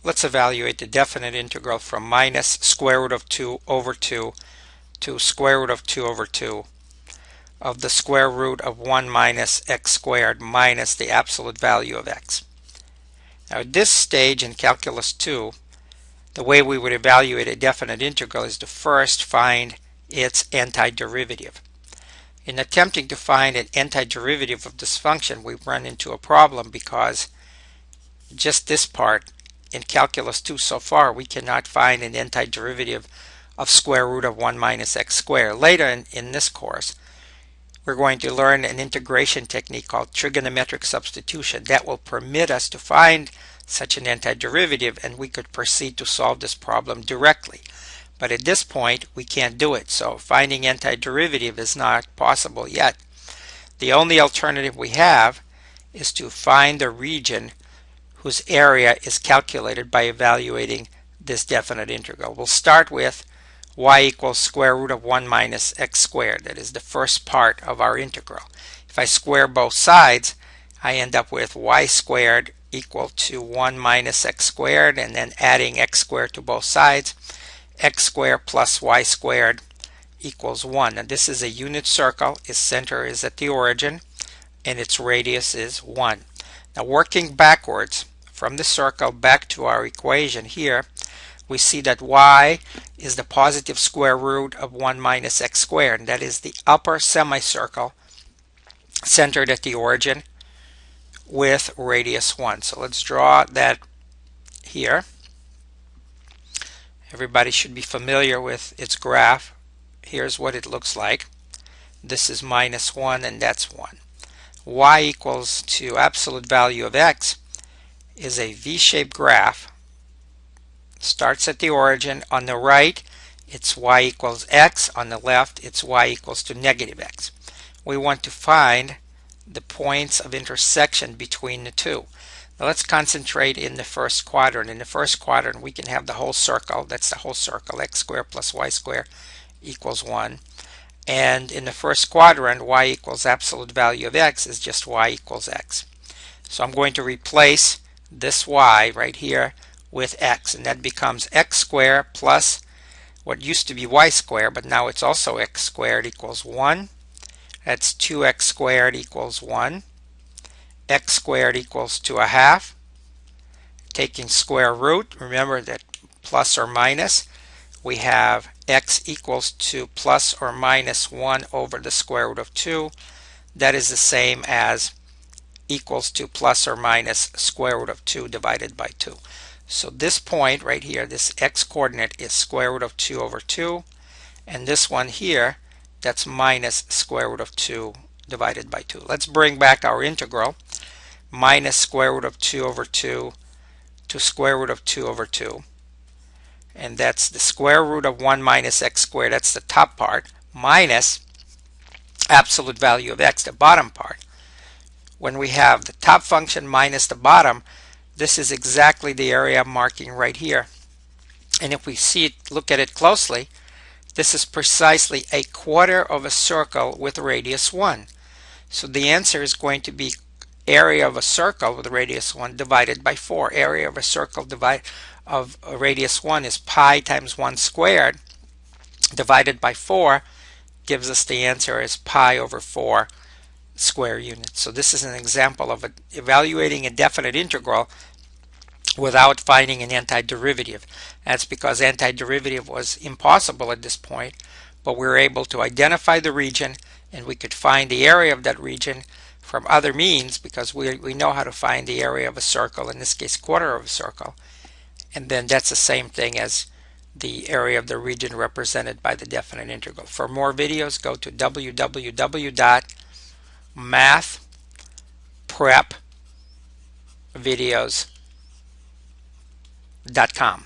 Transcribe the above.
Let's evaluate the definite integral from minus square root of 2 over 2 to square root of 2 over 2 of the square root of 1 minus x squared minus the absolute value of x. Now at this stage in Calculus 2, the way we would evaluate a definite integral is to first find its antiderivative. In attempting to find an antiderivative of this function, we run into a problem because just this part in Calculus 2 so far, we cannot find an antiderivative of square root of 1 minus x squared. Later in this course, we're going to learn an integration technique called trigonometric substitution that will permit us to find such an antiderivative, and we could proceed to solve this problem directly. But at this point, we can't do it, so finding antiderivative is not possible yet. The only alternative we have is to find the region whose area is calculated by evaluating this definite integral. We'll start with y equals square root of 1 minus x squared. That is the first part of our integral. If I square both sides, I end up with y squared equal to 1 minus x squared, and then adding x squared to both sides, x squared plus y squared equals 1. And this is a unit circle. Its center is at the origin, and its radius is 1. Now working backwards from the circle back to our equation here, we see that y is the positive square root of 1 minus x squared, and that is the upper semicircle centered at the origin with radius 1. So let's draw that here. Everybody should be familiar with its graph. Here's what it looks like. This is minus 1, and that's 1. Y equals to absolute value of x is a V-shaped graph. Starts at the origin. On the right, it's y equals x. On the left, it's y equals to negative x. We want to find the points of intersection between the two. Now let's concentrate in the first quadrant. In the first quadrant, we can have the whole circle. That's the whole circle. X squared plus y squared equals 1. And in the first quadrant, y equals absolute value of x is just y equals x. So I'm going to replace this y right here with x, and that becomes x squared plus what used to be y squared, but now it's also x squared equals 1. That's 2x squared equals 1. X squared equals to a half. Taking square root, remember that plus or minus, we have x equals to plus or minus 1 over the square root of 2. That is the same as equals to plus or minus square root of 2 divided by 2. So this point right here, this x coordinate, is square root of 2 over 2. And this one here, that's minus square root of 2 divided by 2. Let's bring back our integral. Minus square root of 2 over 2 to square root of 2 over 2. And that's the square root of 1 minus x squared, that's the top part, minus absolute value of x, the bottom part. When we have the top function minus the bottom, this is exactly the area I'm marking right here. And if we see it, look at it closely, this is precisely a quarter of a circle with radius 1. So the answer is going to be area of a circle with radius 1 divided by 4. Area of a circle of radius 1 is pi times 1 squared divided by 4 gives us the answer as pi over 4 square units. So this is an example of evaluating a definite integral without finding an antiderivative. That's because antiderivative was impossible at this point, but we were able to identify the region, and we could find the area of that region from other means because we know how to find the area of a circle, in this case quarter of a circle, and then that's the same thing as the area of the region represented by the definite integral. For more videos, go to www.mathprepvideos.com.